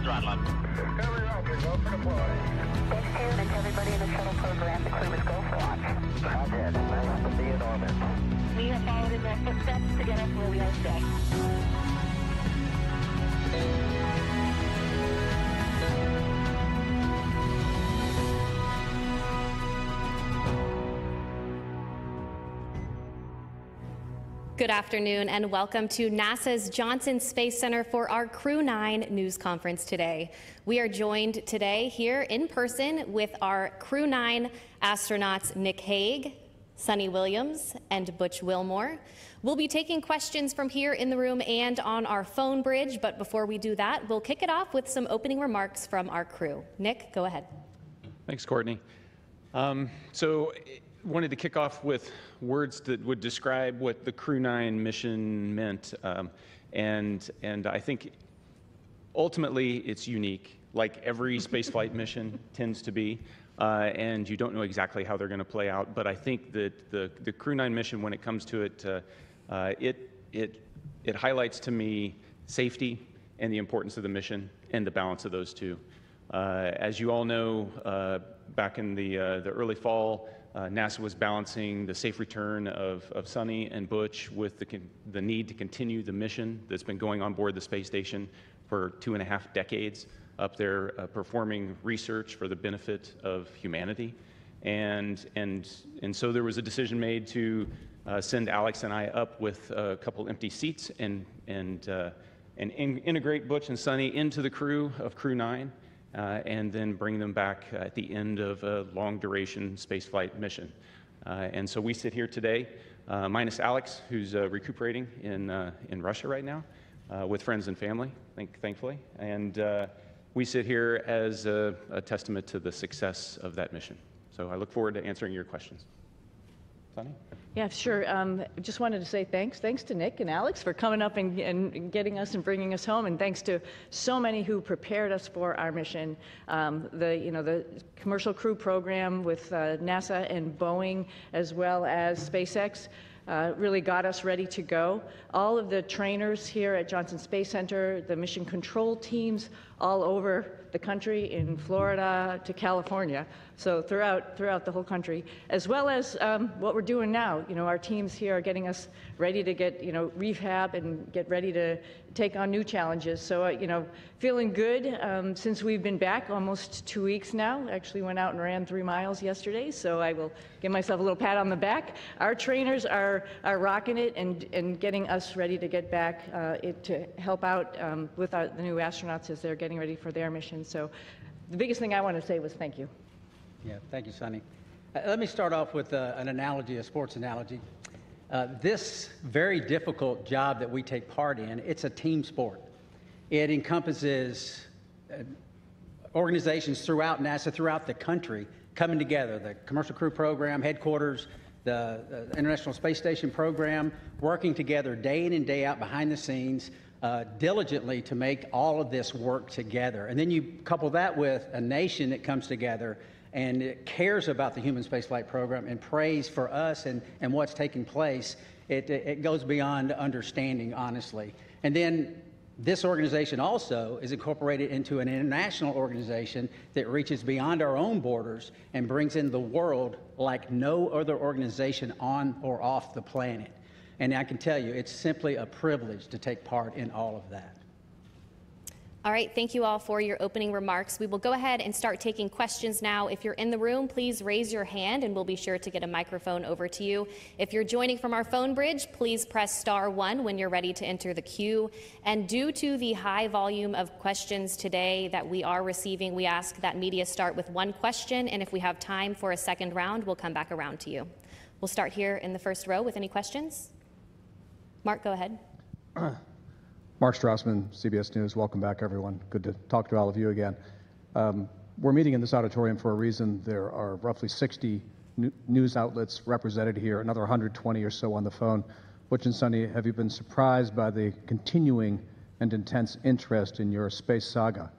throttle up. Heavy rocket, go for deploy. Thanks to you and to everybody in the shuttle program. The crew is go for launch. Roger, nice to be in orbit. We have followed in their footsteps to get us where we are today. Good afternoon and welcome to NASA's Johnson Space Center for our Crew 9 news conference today. We are joined today here in person with our Crew 9 astronauts Nick Hague, Suni Williams, and Butch Wilmore. We'll be taking questions from here in the room and on our phone bridge, but before we do that, we'll kick it off with some opening remarks from our crew. Nick, go ahead. Thanks, Courtney. Wanted to kick off with words that would describe what the Crew 9 mission meant, and I think ultimately it's unique, like every spaceflight mission tends to be, and you don't know exactly how they're going to play out. But I think that the Crew 9 mission, when it comes to it, it highlights to me safety and the importance of the mission and the balance of those two. As you all know, back in the early fall, NASA was balancing the safe return of Suni and Butch with the need to continue the mission that's been going on board the space station for 2.5 decades up there, performing research for the benefit of humanity. And so there was a decision made to send Alex and I up with a couple empty seats and integrate Butch and Suni into the crew of Crew 9. And then bring them back at the end of a long-duration spaceflight mission. And so we sit here today, minus Alex, who's recuperating in Russia right now, with friends and family, thankfully. And we sit here as a testament to the success of that mission. So I look forward to answering your questions. Suni? Yeah, sure. Just wanted to say thanks to Nick and Alex for coming up and getting us and bringing us home, and thanks to so many who prepared us for our mission. The commercial crew program with NASA and Boeing, as well as SpaceX, really got us ready to go. All of the trainers here at Johnson Space Center, the mission control teams all over the country, in Florida to California, so throughout the whole country, as well as what we're doing now. Our teams here are getting us ready to get, rehab and get ready to take on new challenges. So, feeling good since we've been back almost 2 weeks now. Actually went out and ran 3 miles yesterday, so I will give myself a little pat on the back. Our trainers are rocking it and getting us ready to get back to help out with the new astronauts as they're getting ready for their mission. So the biggest thing I want to say was thank you. Yeah, thank you, Suni. Let me start off with an analogy, a sports analogy. This very difficult job that we take part in, it's a team sport. It encompasses organizations throughout NASA, throughout the country, coming together, the Commercial Crew Program, headquarters, the International Space Station program, working together day in and day out behind the scenes, diligently to make all of this work together. And then you couple that with a nation that comes together and it cares about the human spaceflight program and prays for us and what's taking place. It goes beyond understanding, honestly. And then this organization also is incorporated into an international organization that reaches beyond our own borders and brings in the world like no other organization on or off the planet. And I can tell you, it's simply a privilege to take part in all of that. All right, thank you all for your opening remarks. We will go ahead and start taking questions now. If you're in the room, please raise your hand and we'll be sure to get a microphone over to you. If you're joining from our phone bridge, please press *1 when you're ready to enter the queue. And due to the high volume of questions today that we are receiving, we ask that media start with 1 question, and if we have time for a second round, we'll come back around to you. We'll start here in the first row with any questions. Mark, go ahead. Mark Strassman, CBS News. Welcome back, everyone. Good to talk to all of you again. We're meeting in this auditorium for a reason. There are roughly 60 news outlets represented here, another 120 or so on the phone. Butch and Suni, have you been surprised by the continuing and intense interest in your space saga?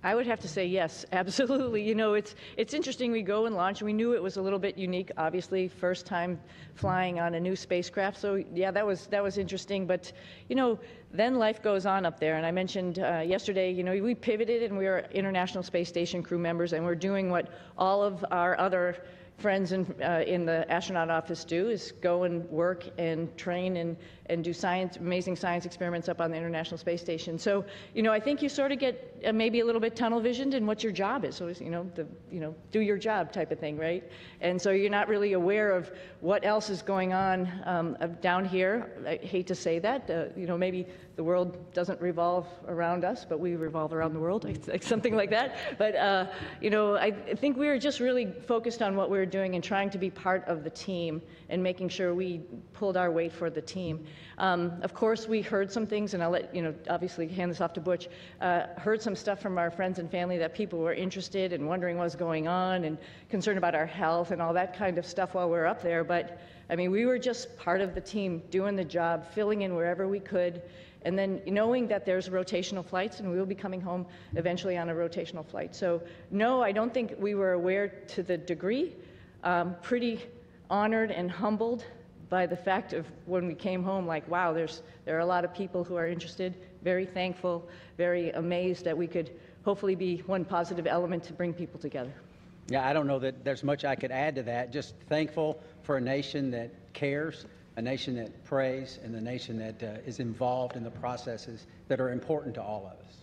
I would have to say yes, absolutely. You know, it's interesting. We go and launch. We knew it was a little bit unique, obviously, first time flying on a new spacecraft. So yeah, that was interesting. But you know, then life goes on up there. And I mentioned yesterday, you know, we pivoted and we are International Space Station crew members, and we're doing what all of our other friends in the astronaut office do, is go and work and train and do amazing science experiments up on the International Space Station. So, you know, I think you sort of get maybe a little bit tunnel visioned in what your job is. So, it's, you know, do your job type of thing, right? And so you're not really aware of what else is going on down here. I hate to say that, you know, maybe the world doesn't revolve around us, but we revolve around the world, like something like that. But, you know, I think we were just really focused on what we were doing and trying to be part of the team and making sure we pulled our weight for the team. Of course, we heard some things, and I'll let, you know, obviously hand this off to Butch, heard some stuff from our friends and family that people were interested and wondering what was going on and concerned about our health and all that kind of stuff while we were up there. But, I mean, we were just part of the team doing the job, filling in wherever we could, and then knowing that there's rotational flights and we will be coming home eventually on a rotational flight. So no, I don't think we were aware to the degree. Pretty honored and humbled by the fact of when we came home, like, wow, there are a lot of people who are interested, very thankful, very amazed that we could hopefully be one positive element to bring people together. Yeah, I don't know that there's much I could add to that. Just thankful for a nation that cares, a nation that prays, and a nation that is involved in the processes that are important to all of us.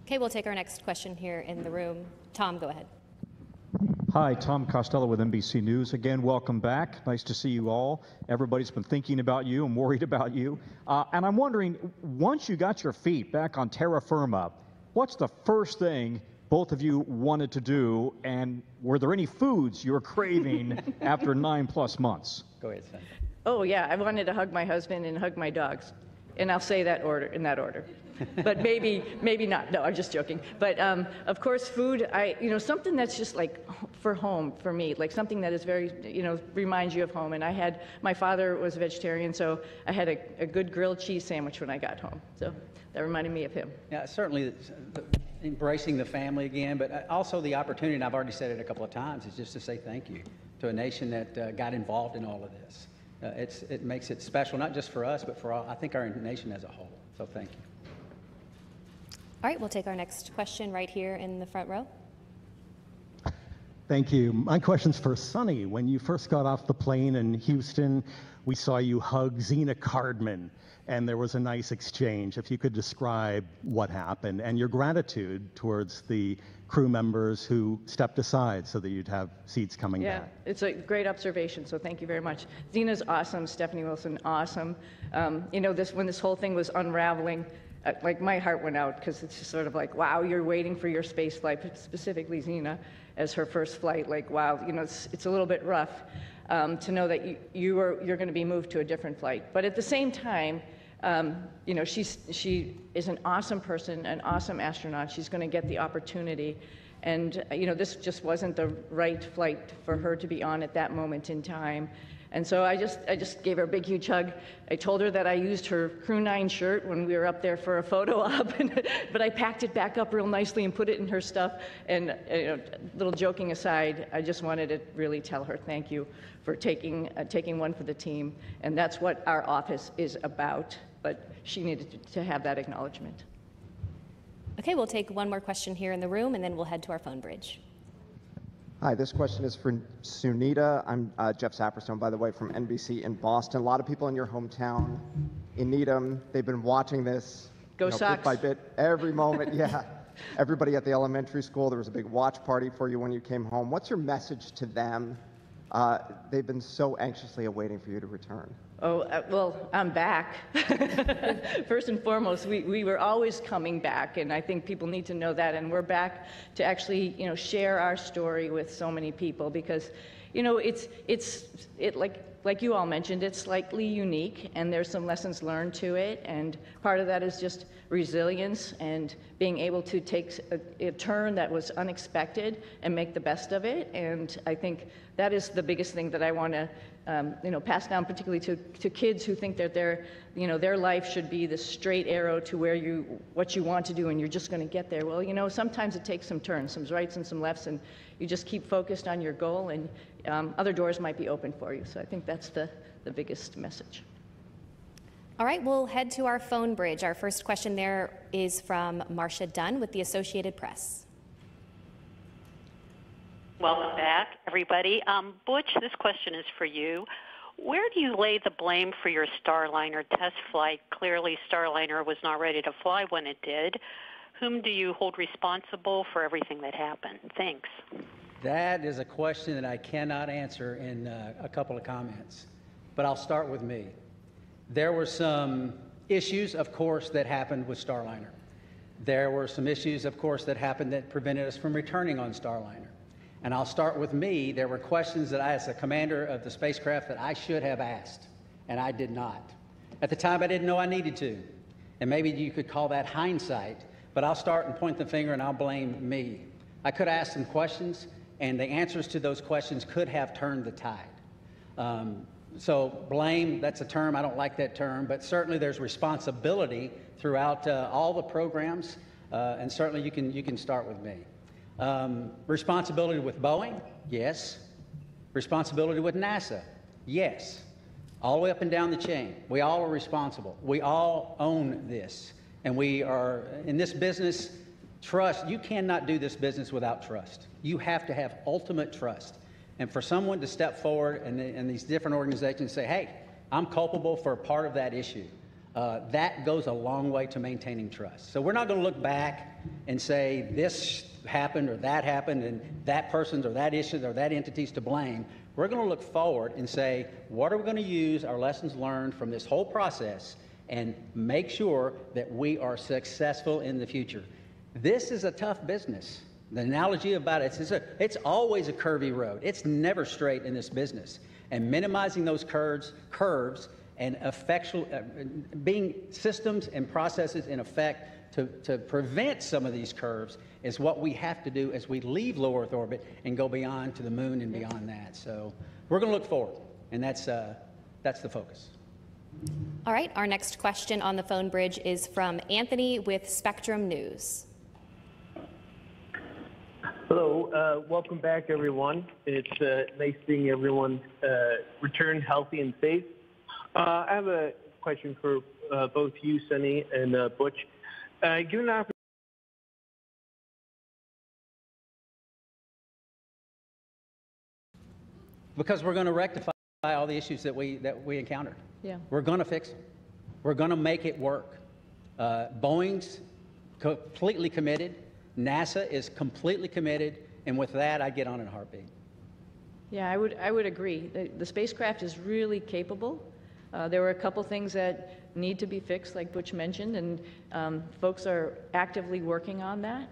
Okay, we'll take our next question here in the room. Tom, go ahead. Hi, Tom Costello with NBC News. Again, welcome back. Nice to see you all. Everybody's been thinking about you and worried about you. And I'm wondering, once you got your feet back on terra firma, what's the first thing both of you wanted to do, and were there any foods you were craving after 9+ months? Go ahead, Sunita. Oh yeah, I wanted to hug my husband and hug my dogs. And I'll say that in that order. But maybe not. No, I'm just joking. But of course, food, you know, something that's just like for home for me, like something that is very, you know, reminds you of home. And my father was a vegetarian, so I had a good grilled cheese sandwich when I got home. So that reminded me of him. Yeah, certainly embracing the family again, but also the opportunity, and I've already said it a couple of times, is just to say thank you to a nation that got involved in all of this. It makes it special, not just for us, but for all, I think, our nation as a whole. So thank you. All right, we'll take our next question right here in the front row. Thank you. My question's for Suni. When you first got off the plane in Houston, we saw you hug Zena Cardman, and there was a nice exchange. If you could describe what happened and your gratitude towards the crew members who stepped aside so that you'd have seats coming back. Yeah, it's a great observation, so thank you very much. Zena's awesome, Stephanie Wilson, awesome. You know, when this whole thing was unraveling, like my heart went out, because it's just sort of like, wow, you're waiting for your space flight, specifically Zena as her first flight. Like, wow, you know, it's a little bit rough to know that you're going to be moved to a different flight. But at the same time, you know, she is an awesome person, an awesome astronaut. She's going to get the opportunity. And, you know, this just wasn't the right flight for her to be on at that moment in time. And so I just gave her a big, huge hug. I told her that I used her Crew 9 shirt when we were up there for a photo op, but I packed it back up real nicely and put it in her stuff. And, you know, little joking aside, I just wanted to really tell her thank you for taking one for the team. And that's what our office is about. But she needed to have that acknowledgement. Okay, we'll take one more question here in the room, and then we'll head to our phone bridge. Hi, this question is for Sunita. I'm Jeff Saperstone, by the way, from NBC in Boston. A lot of people in your hometown, in Needham, they've been watching this Go Sox. bit by bit, every moment. Yeah, everybody at the elementary school, there was a big watch party for you when you came home. What's your message to them? They've been so anxiously awaiting for you to return. Oh, well, I'm back. First and foremost, we were always coming back, and I think people need to know that, and we're back to actually, you know, share our story with so many people, because, you know, it's like you all mentioned, it's slightly unique, and there's some lessons learned to it, and part of that is just resilience and being able to take a turn that was unexpected and make the best of it. And I think that is the biggest thing that I want to passed down particularly to kids who think that their life should be the straight arrow to what you want to do, and you're just going to get there. Well, sometimes it takes some turns, some rights and some lefts, and you just keep focused on your goal, and other doors might be open for you. So I think that's the biggest message. All right, we'll head to our phone bridge. Our first question there is from Marcia Dunn with the Associated Press. Welcome back, everybody. Butch, this question is for you. Where do you lay the blame for your Starliner test flight? Clearly, Starliner was not ready to fly when it did. Whom do you hold responsible for everything that happened? Thanks. That is a question that I cannot answer in a couple of comments, but I'll start with me. There were some issues, of course, that happened with Starliner. There were some issues, of course, that happened that prevented us from returning on Starliner. And I'll start with me. There were questions that I, as the commander of the spacecraft, that I should have asked, and I did not. At the time, I didn't know I needed to. And maybe you could call that hindsight, but I'll start and point the finger and I'll blame me. I could ask some questions, and the answers to those questions could have turned the tide. So blame, that's a term, I don't like that term, but certainly there's responsibility throughout all the programs, and certainly you can start with me. Responsibility with Boeing? Yes. Responsibility with NASA? Yes. All the way up and down the chain. We all are responsible. We all own this. And we are, in this business, trust. You cannot do this business without trust. You have to have ultimate trust. And for someone to step forward and these different organizations say, hey, I'm culpable for a part of that issue, that goes a long way to maintaining trust. So we're not going to look back and say this happened or that happened and that person's or that issue or that entity's to blame. We're going to look forward and say, what are we going to use our lessons learned from this whole process and make sure that we are successful in the future. This is a tough business. The analogy about it, it's always a curvy road. It's never straight in this business. And minimizing those curves and being systems and processes in effect to prevent some of these curves is what we have to do as we leave low Earth orbit and go beyond to the moon and beyond that. So we're going to look forward, and that's the focus. All right, our next question on the phone bridge is from Anthony with Spectrum News. Hello, welcome back, everyone. It's nice seeing everyone return healthy and safe. I have a question for both you, Suni, and Butch. Given the because we're going to rectify all the issues that we encountered. Yeah. We're going to fix them. We're going to make it work. Boeing's completely committed. NASA is completely committed. And with that, I get on in a heartbeat. Yeah, I would agree. The spacecraft is really capable. There were a couple things that need to be fixed, like Butch mentioned, and folks are actively working on that.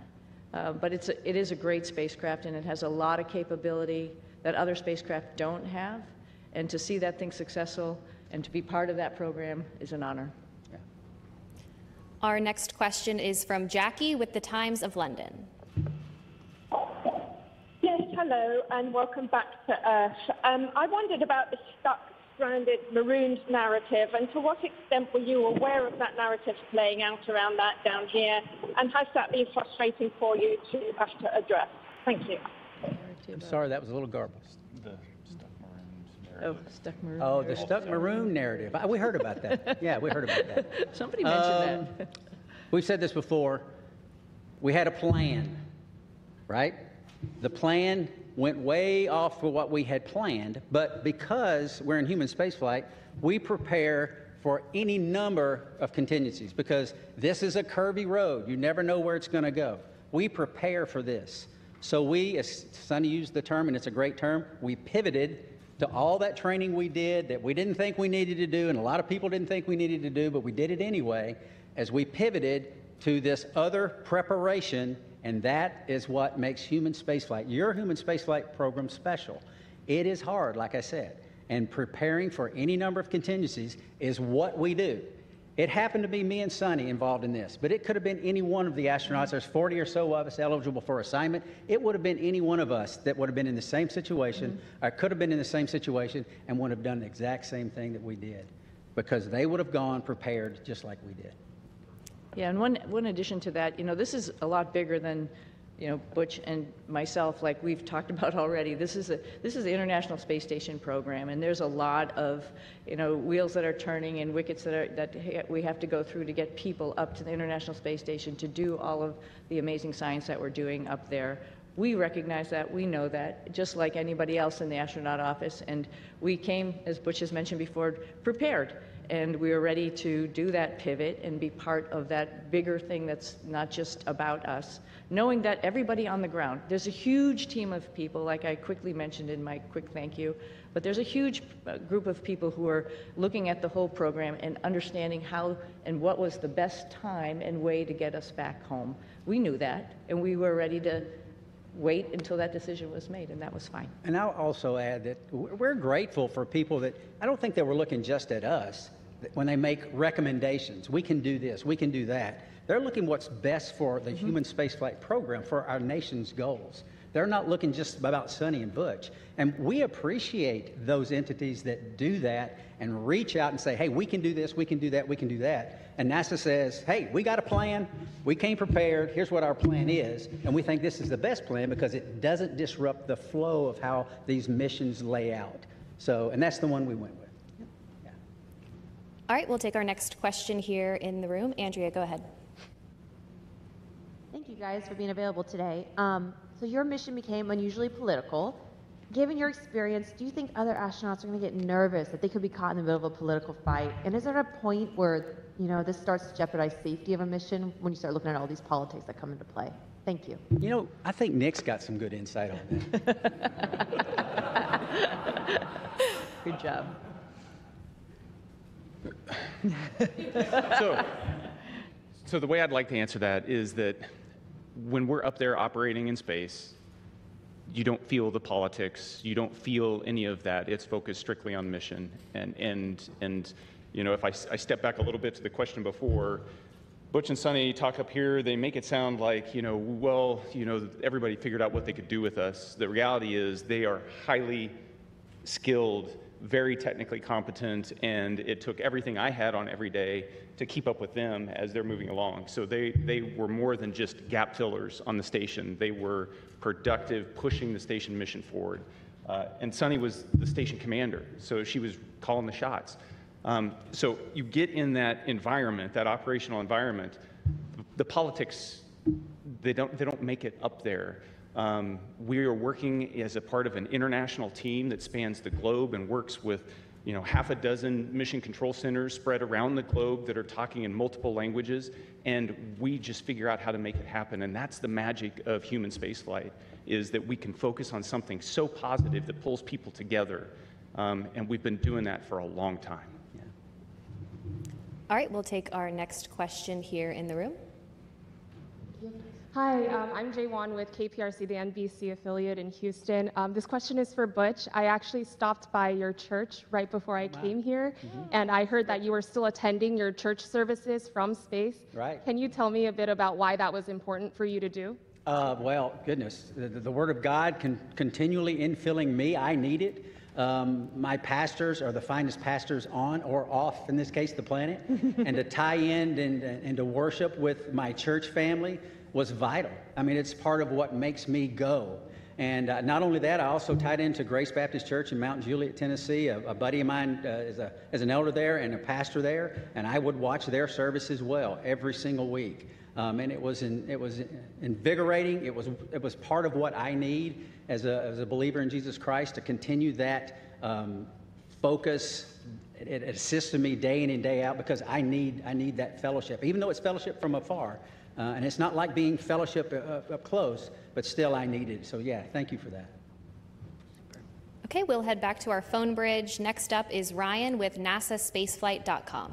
But it is a great spacecraft, and it has a lot of capability that other spacecraft don't have. And to see that thing successful and to be part of that program is an honor. Yeah. Our next question is from Jackie with the Times of London. Yes, hello, and welcome back to Earth. I wondered about the stuck, stranded, marooned narrative, and to what extent were you aware of that narrative playing out around that down here, and has that been frustrating for you to have to address? Thank you. I'm sorry, that was a little garbled. The stuck maroons Oh, stuck maroon. Oh, the stuck maroon narrative. We heard about that. Yeah, we heard about that. Somebody mentioned that. We've said this before. We had a plan, right? The plan went way off for what we had planned, but because we're in human spaceflight, we prepare for any number of contingencies because this is a curvy road. You never know where it's going to go. We prepare for this. So we, as Suni used the term, and it's a great term, we pivoted to all that training we did that we didn't think we needed to do, and a lot of people didn't think we needed to do, but we did it anyway, as we pivoted to this other preparation, and that is what makes human spaceflight, your human spaceflight program, special. It is hard, like I said, and preparing for any number of contingencies is what we do. It happened to be me and Suni involved in this, but it could have been any one of the astronauts. There's 40 or so of us eligible for assignment. It would have been any one of us that would have been in the same situation, or could have been in the same situation, and would have done the exact same thing that we did, because they would have gone prepared just like we did. Yeah, and one addition to that, this is a lot bigger than, Butch and myself, like we've talked about already. This is the International Space Station program, and there's a lot of, wheels that are turning and wickets that we have to go through to get people up to the International Space Station to do all of the amazing science that we're doing up there. We recognize that, we know that, just like anybody else in the astronaut office, and we came, as Butch has mentioned before, prepared. And we are ready to do that pivot and be part of that bigger thing that's not just about us. Knowing that everybody on the ground, there's a huge team of people, like I quickly mentioned in my quick thank you, but there's a huge group of people who are looking at the whole program and understanding how and what was the best time and way to get us back home. We knew that, and we were ready to wait until that decision was made, and that was fine. And I'll also add that we're grateful for people that, I don't think they were looking just at us when they make recommendations. We can do this, we can do that. They're looking what's best for the human spaceflight program, for our nation's goals. They're not looking just about Suni and Butch. And we appreciate those entities that do that and reach out and say, hey, we can do this, we can do that, we can do that. And NASA says, hey, we got a plan, we came prepared, here's what our plan is. And we think this is the best plan because it doesn't disrupt the flow of how these missions lay out. So, and that's the one we went with. Yeah. All right, we'll take our next question here in the room. Andrea, go ahead. Thank you guys for being available today. So your mission became unusually political. Given your experience, do you think other astronauts are going to get nervous that they could be caught in the middle of a political fight? And is there a point where, this starts to jeopardize safety of a mission when you start looking at all these politics that come into play? Thank you. I think Nick's got some good insight on that. Good job. So the way I'd like to answer that is that when we're up there operating in space, you don't feel the politics, you don't feel any of that. It's focused strictly on mission. And if I step back a little bit to the question before, Butch and Suni talk up here, they make it sound like, everybody figured out what they could do with us. The reality is they are highly skilled, very technically competent, and it took everything I had on every day to keep up with them as they're moving along. So they were more than just gap fillers on the station. They were productive, pushing the station mission forward. And Suni was the station commander, so she was calling the shots. So you get in that environment, that operational environment, the politics, they don't make it up there. We are working as a part of an international team that spans the globe and works with half a dozen mission control centers spread around the globe that are talking in multiple languages, and we just figure out how to make it happen. And that's the magic of human spaceflight, is that we can focus on something so positive that pulls people together, and we've been doing that for a long time. Yeah. All right, we'll take our next question here in the room. Hi, I'm Jaywan with KPRC, the NBC affiliate in Houston. This question is for Butch. I actually stopped by your church right before I came here, and I heard that you were still attending your church services from space. Right. Can you tell me a bit about why that was important for you to do? Well, goodness, the Word of God continually infilling me. I need it. My pastors are the finest pastors on or off, in this case, the planet. And to tie in and to worship with my church family was vital. I mean, it's part of what makes me go. And not only that, I also tied into Grace Baptist Church in Mount Juliet, Tennessee. A buddy of mine is an elder there and a pastor there, and I would watch their service as well every single week. And it was invigorating. It was part of what I need as a believer in Jesus Christ, to continue that focus. It assists me day in and day out, because I need that fellowship, even though it's fellowship from afar. And it's not like being fellowship up close, but still I need it. So yeah, thank you for that. Okay, we'll head back to our phone bridge. Next up is Ryan with NASAspaceflight.com.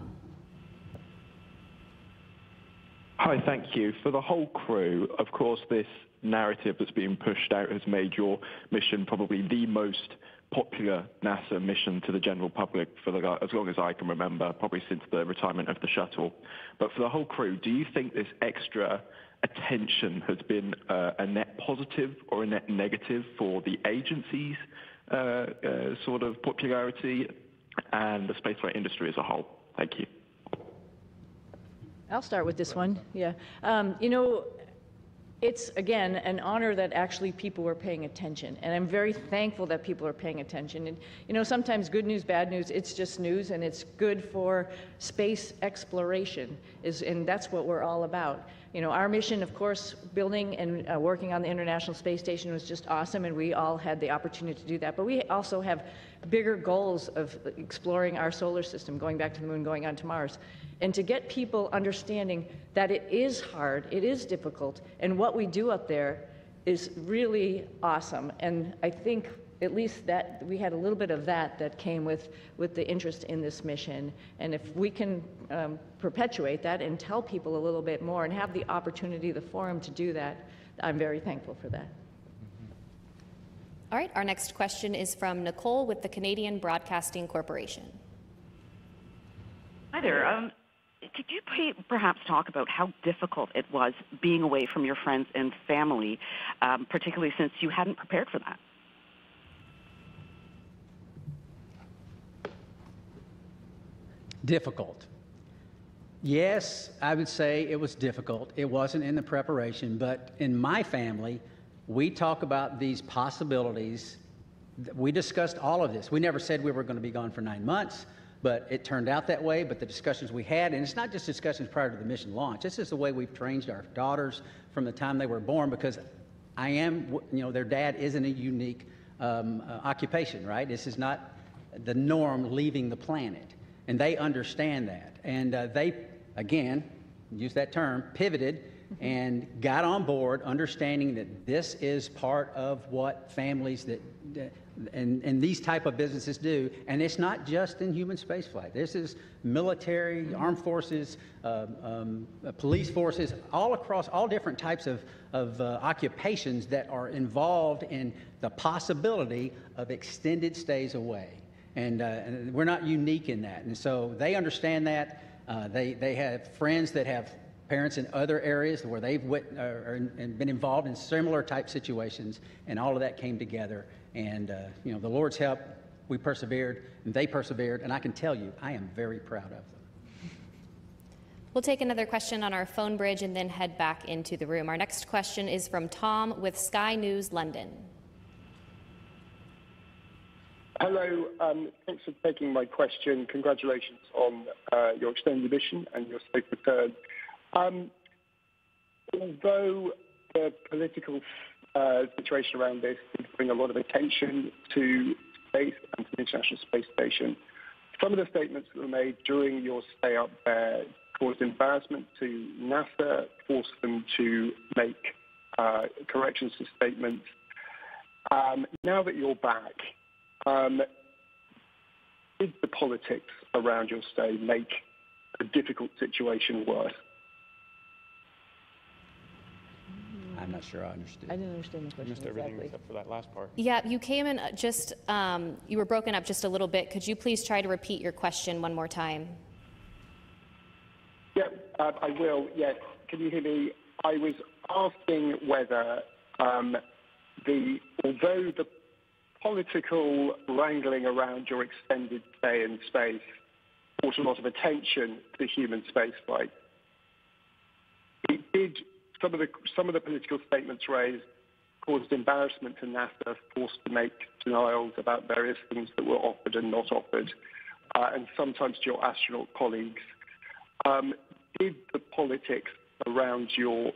Hi, thank you. For the whole crew, of course, this narrative that's being pushed out has made your mission probably the most popular NASA mission to the general public for as long as I can remember, probably since the retirement of the shuttle. But for the whole crew, do you think this extra attention has been a net positive or a net negative for the agency's sort of popularity and the spaceflight industry as a whole? Thank you. I'll start with this one. Yeah. You know, it's, again, an honor that actually people were paying attention. And I'm very thankful that people are paying attention. And, you know, sometimes good news, bad news, it's just news, and it's good for space exploration, and that's what we're all about. You know, our mission, of course, building and working on the International Space Station was just awesome, and we all had the opportunity to do that. But we also have bigger goals of exploring our solar system, going back to the moon, going on to Mars. And to get people understanding that it is hard, it is difficult, and what we do up there is really awesome. And I think at least that we had a little bit of that came with the interest in this mission. And if we can perpetuate that and tell people a little bit more and have the opportunity, the forum to do that, I'm very thankful for that. All right, our next question is from Nicole with the Canadian Broadcasting Corporation. Hi there. Could you perhaps talk about how difficult it was being away from your friends and family, particularly since you hadn't prepared for that? Difficult. Yes, I would say it was difficult. It wasn't in the preparation, but in my family, we talk about these possibilities. We discussed all of this. We never said we were going to be gone for 9 months, but it turned out that way. But the discussions we had, and it's not just discussions prior to the mission launch, this is the way we've trained our daughters from the time they were born, because I am, you know, their dad isn't a unique occupation, right? This is not the norm leaving the planet. And they understand that. And they, again, use that term, pivoted and got on board, understanding that this is part of what families and these type of businesses do. And it's not just in human spaceflight. This is military, armed forces, police forces, all across all different types of occupations that are involved in the possibility of extended stays away. And we're not unique in that. And so they understand that. They have friends that have parents in other areas where they've been involved in similar type situations, and all of that came together. And you know, the Lord's help, we persevered, and they persevered, and I can tell you, I am very proud of them. We'll take another question on our phone bridge and then head back into the room. Our next question is from Tom with Sky News London. Hello, thanks for taking my question. Congratulations on your extended mission and your safe return. Although the political situation around this did bring a lot of attention to space and to the International Space Station, some of the statements that were made during your stay up there caused embarrassment to NASA, forced them to make corrections to statements. Now that you're back, did the politics around your stay make a difficult situation worse? I'm not sure I understood. I didn't understand the question. I missed everything except for that last part. Yeah, you came in just, you were broken up just a little bit. Could you please try to repeat your question one more time? Yeah, I will. Yes. Can you hear me? I was asking whether, although the political wrangling around your extended stay in space brought a lot of attention to human spaceflight, it did. Some of the political statements raised caused embarrassment to NASA, forced to make denials about various things that were offered and not offered, and sometimes to your astronaut colleagues. Did the politics around your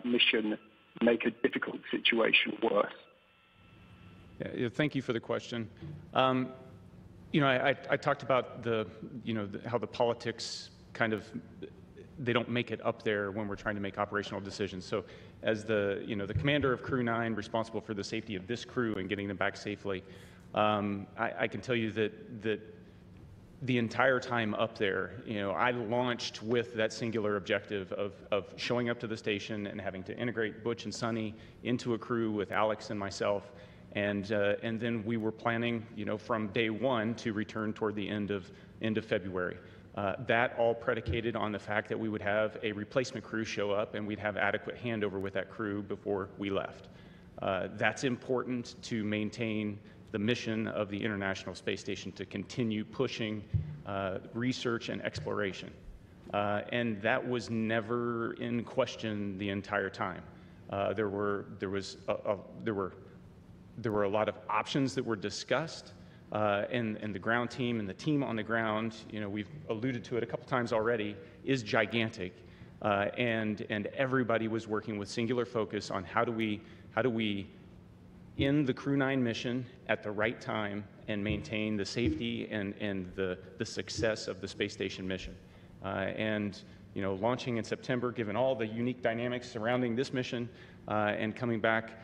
mission make a difficult situation worse? Yeah, thank you for the question. You know, I talked about how the politics kind of, they don't make it up there when we're trying to make operational decisions. So as the commander of Crew 9, responsible for the safety of this crew and getting them back safely, I can tell you that the entire time up there, I launched with that singular objective of showing up to the station and having to integrate Butch and Suni into a crew with Alex and myself. And then we were planning, from day one to return toward the end of February. That all predicated on the fact that we would have a replacement crew show up and we'd have adequate handover with that crew before we left. That's important to maintain the mission of the International Space Station, to continue pushing research and exploration. And that was never in question the entire time. There were a lot of options that were discussed, and the ground team and the team on the ground, we've alluded to it a couple times already, is gigantic. And everybody was working with singular focus on how do we end the Crew 9 mission at the right time and maintain the safety and the success of the space station mission. Launching in September, given all the unique dynamics surrounding this mission, and coming back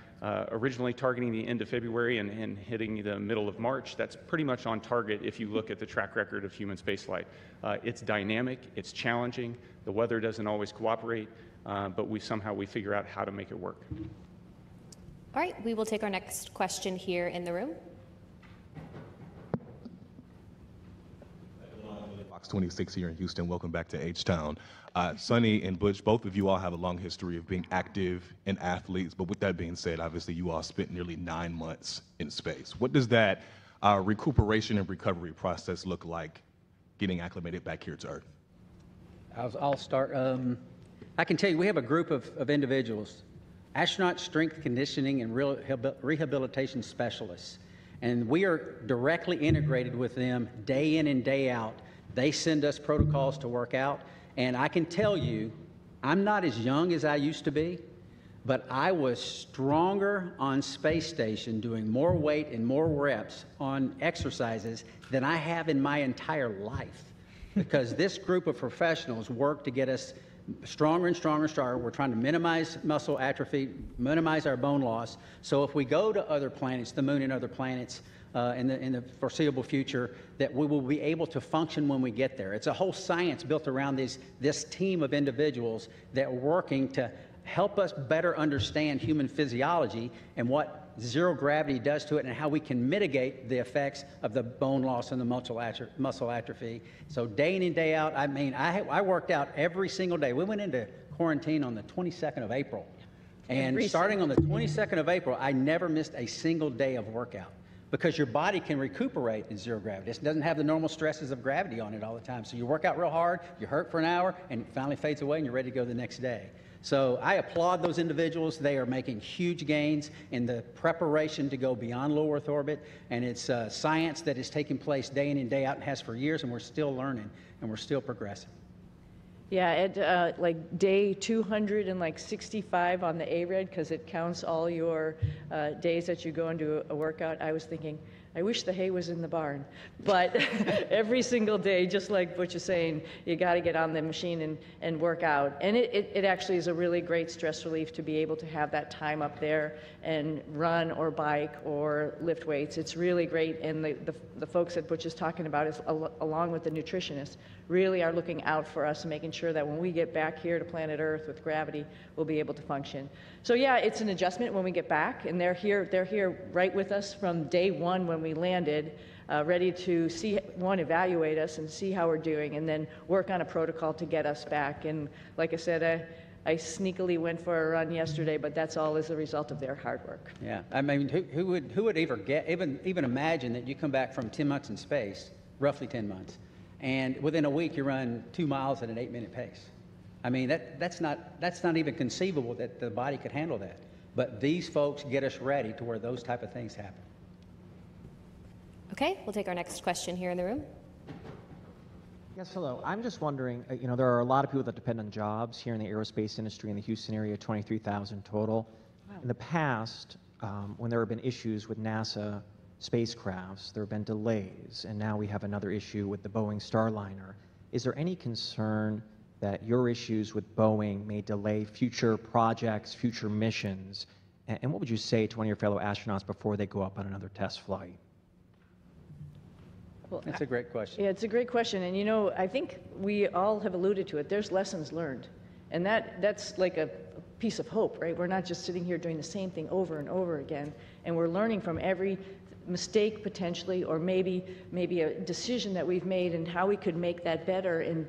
originally targeting the end of February and hitting the middle of March, that's pretty much on target if you look at the track record of human spaceflight. It's dynamic, it's challenging, the weather doesn't always cooperate, but we figure out how to make it work. All right, we will take our next question here in the room. Box 26 here in Houston. Welcome back to H-Town. Suni and Butch, both of you all have a long history of being active and athletes, but with that being said, obviously you all spent nearly 9 months in space. What does that recuperation and recovery process look like getting acclimated back here to Earth? I'll start. I can tell you we have a group of individuals, astronaut strength conditioning and rehabilitation specialists, and we are directly integrated with them day in and day out. They send us protocols to work out, and I can tell you, I'm not as young as I used to be, but I was stronger on space station doing more weight and more reps on exercises than I have in my entire life, because this group of professionals work to get us stronger and stronger and stronger. We're trying to minimize muscle atrophy, minimize our bone loss. So if we go to other planets, the moon and other planets, in the foreseeable future, that we will be able to function when we get there. It's a whole science built around this team of individuals that are working to help us better understand human physiology and what zero gravity does to it and how we can mitigate the effects of the bone loss and the muscle atrophy. So day in and day out, I worked out every single day. We went into quarantine on the 22nd of April. And starting on the 22nd of April, I never missed a single day of workout, because your body can recuperate in zero gravity. It doesn't have the normal stresses of gravity on it all the time. So you work out real hard, you hurt for an hour, and it finally fades away and you're ready to go the next day. So I applaud those individuals. They are making huge gains in the preparation to go beyond low Earth orbit, and it's science that is taking place day in and day out and has for years, and we're still learning and we're still progressing. Yeah, at like day 265 on the ARED, because it counts all your days that you go into a workout, I was thinking, I wish the hay was in the barn. But every single day, just like Butch is saying, you got to get on the machine and work out. And it actually is a really great stress relief to be able to have that time up there and run or bike or lift weights. It's really great. And the folks that Butch is talking about, is, along with the nutritionists, really are looking out for us and making sure that when we get back here to planet Earth with gravity, we'll be able to function. So yeah, it's an adjustment when we get back, and they're here right with us from day one when we landed, ready to evaluate us and see how we're doing, and then work on a protocol to get us back. And like I said, I sneakily went for a run yesterday, but that's all as a result of their hard work. Yeah, I mean, who would even imagine that you come back from 10 months in space, roughly 10 months, and within a week you run 2 miles at an 8-minute pace? I mean, that's not even conceivable that the body could handle that. But these folks get us ready to where those type of things happen. Okay, we'll take our next question here in the room. Yes, hello. I'm just wondering, there are a lot of people that depend on jobs here in the aerospace industry in the Houston area, 23,000 total. Wow. In the past, when there have been issues with NASA spacecrafts, there have been delays, and now we have another issue with the Boeing Starliner. Is there any concern that your issues with Boeing may delay future projects, future missions? And what would you say to one of your fellow astronauts before they go up on another test flight? Well, That's a great question. Yeah, it's a great question. And you know, I think we all have alluded to it. There's lessons learned. And that's like a piece of hope, right? We're not just sitting here doing the same thing over and over again. And we're learning from every mistake potentially, or maybe a decision that we've made and how we could make that better and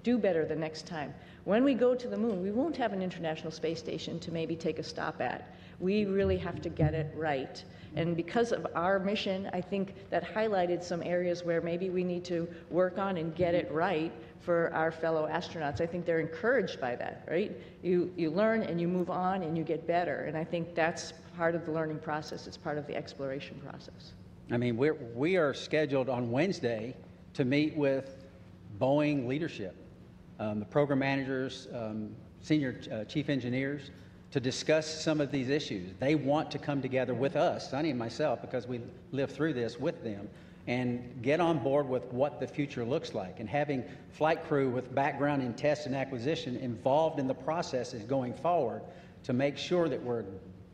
do better the next time. When we go to the moon, we won't have an International Space Station to maybe take a stop at. We really have to get it right. And because of our mission, I think that highlighted some areas where maybe we need to work on and get it right for our fellow astronauts. I think they're encouraged by that, right? You learn and you move on and you get better. And I think that's part of the learning process. It's part of the exploration process. I mean, we are scheduled on Wednesday to meet with Boeing leadership, the program managers, senior chief engineers, to discuss some of these issues. They want to come together with us, Sunny and myself, because we lived through this with them, and get on board with what the future looks like. And having flight crew with background in test and acquisition involved in the processes going forward to make sure that we're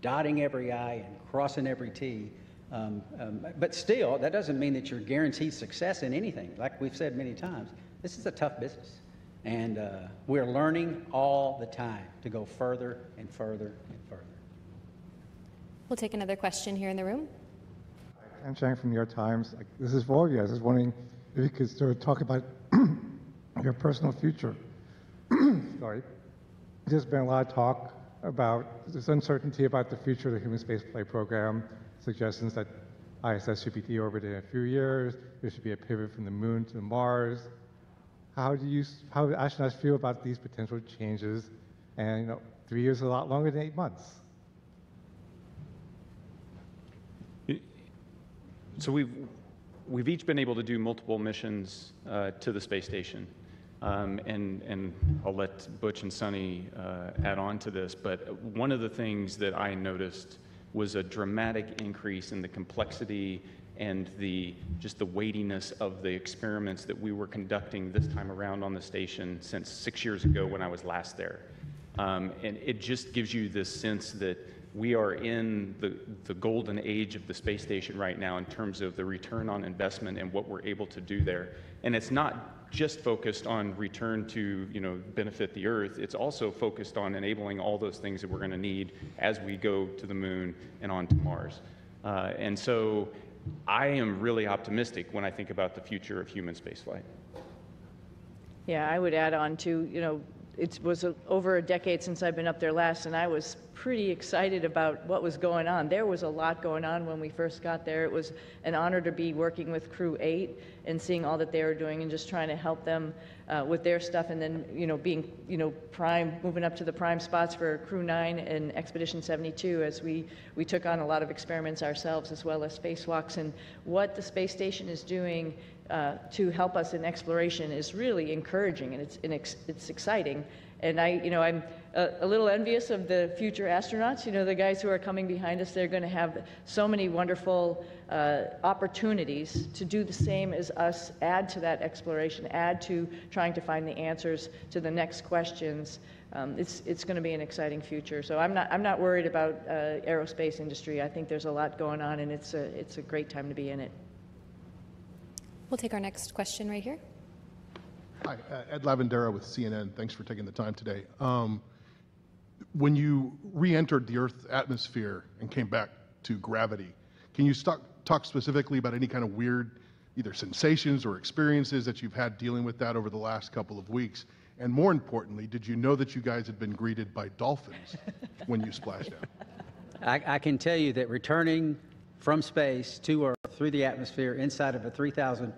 dotting every I and crossing every T. But still, that doesn't mean that you're guaranteed success in anything. Like we've said many times, this is a tough business. And we're learning all the time to go further and further and further. We'll take another question here in the room. I'm Chang from New York Times. This is for all of you guys. I was wondering if you could sort of talk about your personal future. Sorry. There's been a lot of talk about this uncertainty about the future of the human spaceflight program, suggestions that ISS should be deorbited in a few years, there should be a pivot from the moon to Mars. How do astronauts feel about these potential changes? And, you know, 3 years is a lot longer than 8 months. So we've each been able to do multiple missions to the space station. And I'll let Butch and Sunny add on to this, but one of the things that I noticed was a dramatic increase in the complexity and just the weightiness of the experiments that we were conducting this time around on the station since 6 years ago when I was last there. And it just gives you this sense that we are in the golden age of the space station right now in terms of the return on investment and what we're able to do there. And it's not just focused on return to, you know, benefit the Earth. It's also focused on enabling all those things that we're going to need as we go to the moon and on to Mars. And so I am really optimistic when I think about the future of human spaceflight. Yeah, I would add on to, you know, it was over a decade since I've been up there last, and I was pretty excited about what was going on. There was a lot going on when we first got there. It was an honor to be working with Crew 8 and seeing all that they were doing and just trying to help them with their stuff, and then, you know, being, you know, moving up to the prime spots for Crew 9 and Expedition 72 as we took on a lot of experiments ourselves as well as spacewalks. And what the space station is doing to help us in exploration is really encouraging, and it's exciting. And I'm a little envious of the future astronauts. You know, the guys who are coming behind us, they're going to have so many wonderful opportunities to do the same as us, add to that exploration, add to trying to find the answers to the next questions. It's going to be an exciting future. So I'm not worried about aerospace industry. I think there's a lot going on, and it's a great time to be in it. We'll take our next question right here. Hi, Ed Lavandera with CNN. Thanks for taking the time today. When you re-entered the Earth's atmosphere and came back to gravity, can you talk specifically about any kind of weird, either sensations or experiences that you've had dealing with that over the last couple of weeks? And more importantly, did you know that you guys had been greeted by dolphins when you splashed out? I can tell you that returning from space to Earth through the atmosphere inside of a 3,000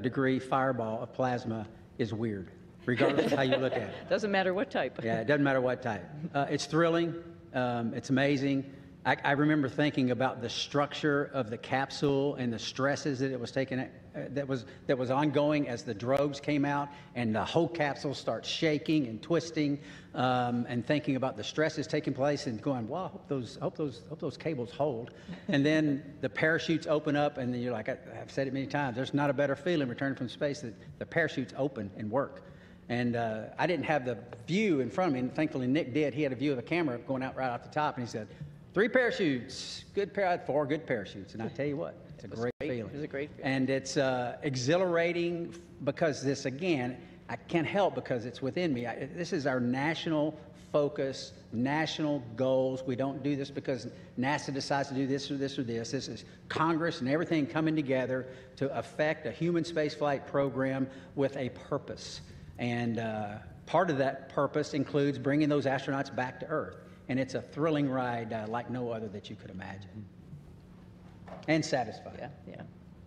degree fireball of plasma is weird, regardless of how you look at it. Doesn't matter what type. Yeah, it doesn't matter what type. It's thrilling. It's amazing. I remember thinking about the structure of the capsule and the stresses that it was taking, that was ongoing as the drogues came out, and the whole capsule starts shaking and twisting, and thinking about the stresses taking place, and going, "Wow, hope those cables hold." And then the parachutes open up, and then you're like, I've said it many times, there's not a better feeling returning from space that the parachutes open and work. And I didn't have the view in front of me, and thankfully Nick did. He had a view of the camera going out right off the top, and he said, 3 parachutes, I had 4 good parachutes, and I tell you what, it's a great feeling. It was a great feeling. And it's exhilarating because this, again, I can't help because it's within me. This is our national focus, national goals. We don't do this because NASA decides to do this or this or this. This is Congress and everything coming together to affect a human spaceflight program with a purpose. And part of that purpose includes bringing those astronauts back to Earth. And it's a thrilling ride like no other that you could imagine. And satisfying. Yeah, yeah.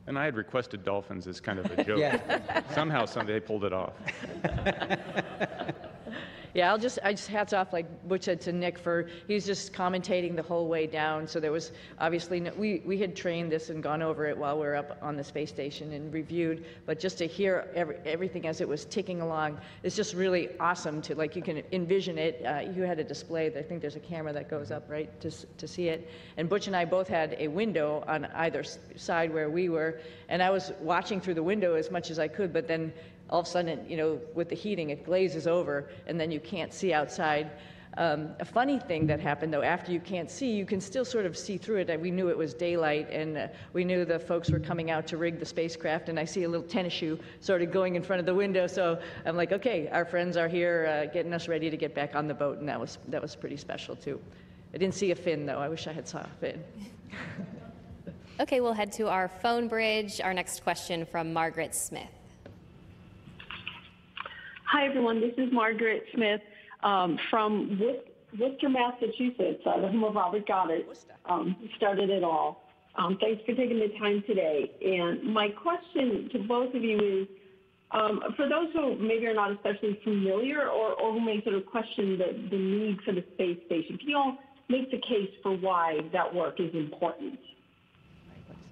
And I had requested dolphins as kind of a joke. Yeah. Somehow they pulled it off. Yeah, I just hats off, like Butch said, to Nick for, he was just commentating the whole way down. So there was obviously, we had trained this and gone over it while we were up on the space station and reviewed, but just to hear everything as it was ticking along, it's just really awesome to, like, you can envision it. You had a display, I think there's a camera that goes up, right, to see it. And Butch and I both had a window on either side where we were, and I was watching through the window as much as I could, but then all of a sudden, you know, with the heating, it glazes over, and then you can't see outside. A funny thing that happened, though, after you can't see, you can still sort of see through it. We knew it was daylight, and we knew the folks were coming out to rig the spacecraft, and I see a little tennis shoe sort of going in front of the window, so I'm like, okay, our friends are here getting us ready to get back on the boat, and that was pretty special, too. I didn't see a fin, though. I wish I had saw a fin. Okay, we'll head to our phone bridge. Our next question from Margaret Smith. Hi, everyone. This is Margaret Smith from Worcester, Massachusetts, the home of Robert Goddard. Started it all. Thanks for taking the time today. And my question to both of you is, for those who maybe are not especially familiar or who may sort of question the need for the space station, can you all make the case for why that work is important?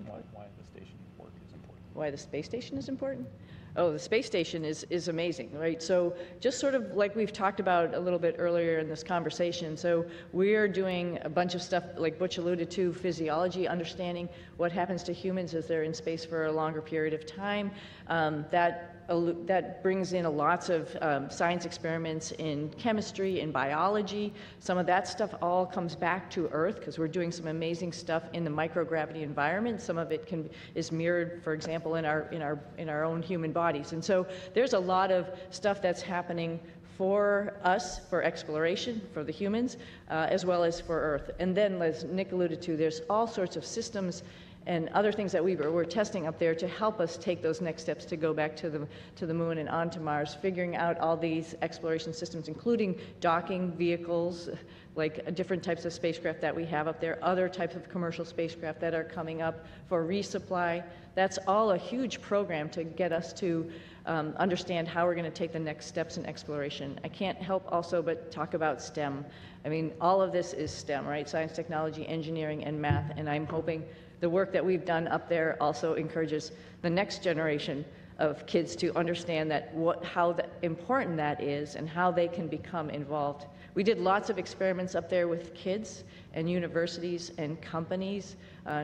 Why the station work is important? Why the space station is important? Oh, the space station is amazing, right? So just sort of like we've talked about a little bit earlier in this conversation, so we're doing a bunch of stuff like Butch alluded to, physiology, understanding what happens to humans as they're in space for a longer period of time. That brings in lots of science experiments in chemistry, in biology. Some of that stuff all comes back to Earth because we're doing some amazing stuff in the microgravity environment. Some of it is mirrored, for example, in our own human bodies. And so there's a lot of stuff that's happening for us, for exploration, for the humans, as well as for Earth. And then, as Nick alluded to, there's all sorts of systems and other things that we're testing up there to help us take those next steps to go back to the moon and onto Mars, figuring out all these exploration systems, including docking vehicles, like different types of spacecraft that we have up there, other types of commercial spacecraft that are coming up for resupply. That's all a huge program to get us to understand how we're going to take the next steps in exploration. I can't help also but talk about STEM. I mean, all of this is STEM, right? Science, technology, engineering, and math, and I'm hoping the work that we've done up there also encourages the next generation of kids to understand that how important that is and how they can become involved. We did lots of experiments up there with kids and universities and companies,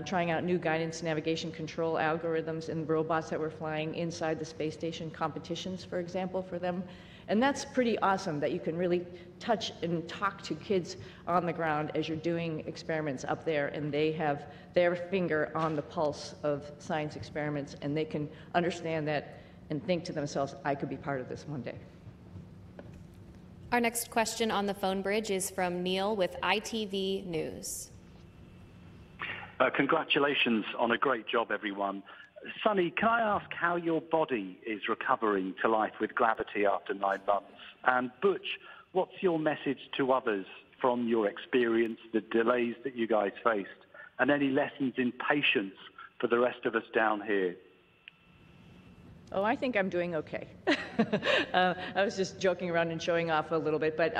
trying out new guidance, navigation, control algorithms and robots that were flying inside the space station, competitions, for example, for them. And that's pretty awesome that you can really touch and talk to kids on the ground as you're doing experiments up there, and they have their finger on the pulse of science experiments, and they can understand that and think to themselves, I could be part of this one day. Our next question on the phone bridge is from Neil with ITV News. Congratulations on a great job, everyone. Suni, can I ask how your body is recovering to life with gravity after 9 months? And Butch, what's your message to others from your experience, the delays that you guys faced, and any lessons in patience for the rest of us down here? Oh, I think I'm doing okay. I was just joking around and showing off a little bit, but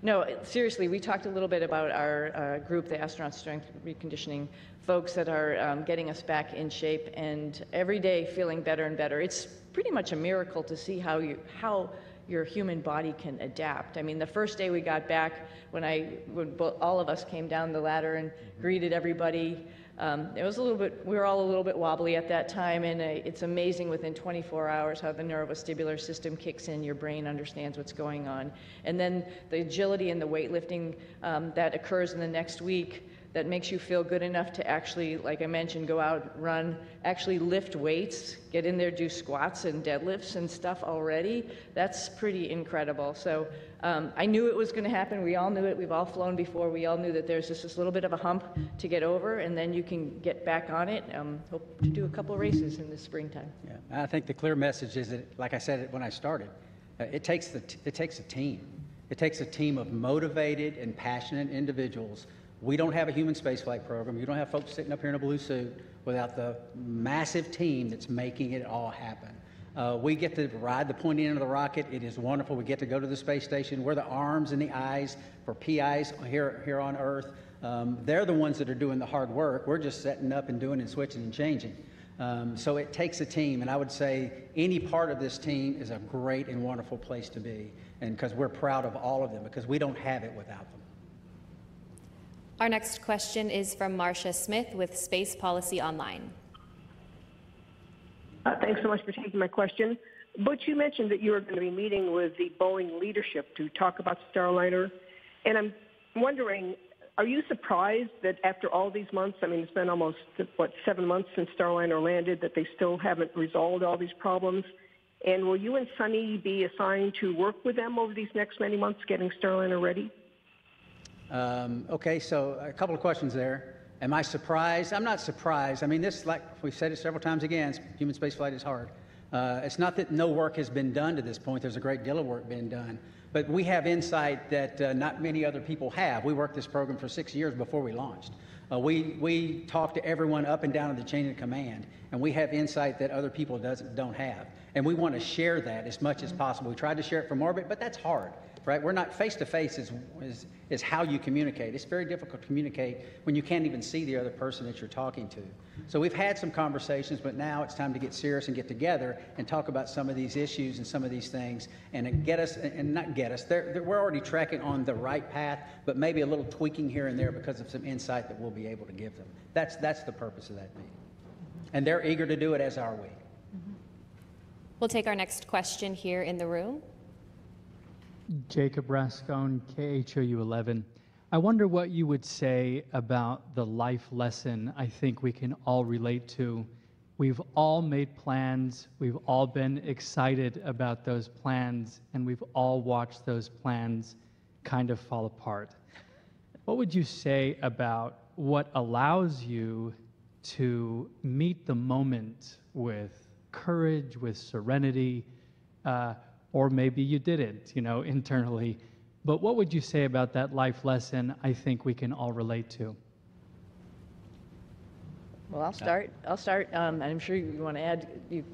no, seriously, we talked a little bit about our group, the Astronaut Strength Reconditioning folks that are getting us back in shape, and every day feeling better and better. It's pretty much a miracle to see how your human body can adapt. I mean, the first day we got back, when all of us came down the ladder and greeted everybody, it was we were all a little bit wobbly at that time, and it's amazing within 24 hours how the neurovestibular system kicks in, your brain understands what's going on. And then the agility and the weightlifting that occurs in the next week, that makes you feel good enough to actually, like I mentioned, go out, run, actually lift weights, get in there, do squats and deadlifts and stuff already, that's pretty incredible. So I knew it was going to happen. We all knew it. We've all flown before. We all knew that there's just this little bit of a hump to get over, and then you can get back on it. Hope to do a couple of races in the springtime. Yeah, I think the clear message is that, like I said when I started, it takes a team. It takes a team of motivated and passionate individuals. We don't have a human spaceflight program. You don't have folks sitting up here in a blue suit without the massive team that's making it all happen. We get to ride the pointy end of the rocket. It is wonderful. We get to go to the space station. We're the arms and the eyes for PIs here on Earth. They're the ones that are doing the hard work. We're just setting up and doing and switching and changing. So it takes a team, and I would say any part of this team is a great and wonderful place to be, and because we're proud of all of them, because we don't have it without them. Our next question is from Marcia Smith with Space Policy Online. Thanks so much for taking my question. Butch, you mentioned that you were going to be meeting with the Boeing leadership to talk about Starliner, and I'm wondering, are you surprised that after all these months, I mean, it's been almost, 7 months since Starliner landed, that they still haven't resolved all these problems? And will you and Sunny be assigned to work with them over these next many months getting Starliner ready? Okay, so a couple of questions there. Am I surprised? I'm not surprised. I mean, this, like we've said it several times again, human spaceflight is hard. It's not that no work has been done to this point. There's a great deal of work being done. But we have insight that not many other people have. We worked this program for 6 years before we launched. We talk to everyone up and down in the chain of command, and we have insight that other people don't have. And we want to share that as much as possible. We tried to share it from orbit, but that's hard, right? We're not face-to-face is how you communicate. It's very difficult to communicate when you can't even see the other person that you're talking to. So we've had some conversations, but now it's time to get serious and get together and talk about some of these issues and some of these things and get us, and not get us, we're already tracking on the right path, but maybe a little tweaking here and there because of some insight that we'll be able to give them. That's the purpose of that meeting. And they're eager to do it, as are we. We'll take our next question here in the room. Jacob Rascone, KHOU 11. I wonder what you would say about the life lesson I think we can all relate to. We've all made plans, we've all been excited about those plans, and we've all watched those plans kind of fall apart. What would you say about what allows you to meet the moment with courage, with serenity, or maybe you didn't, internally. But what would you say about that life lesson I think we can all relate to? Well, I'll start, and I'm sure you want to add,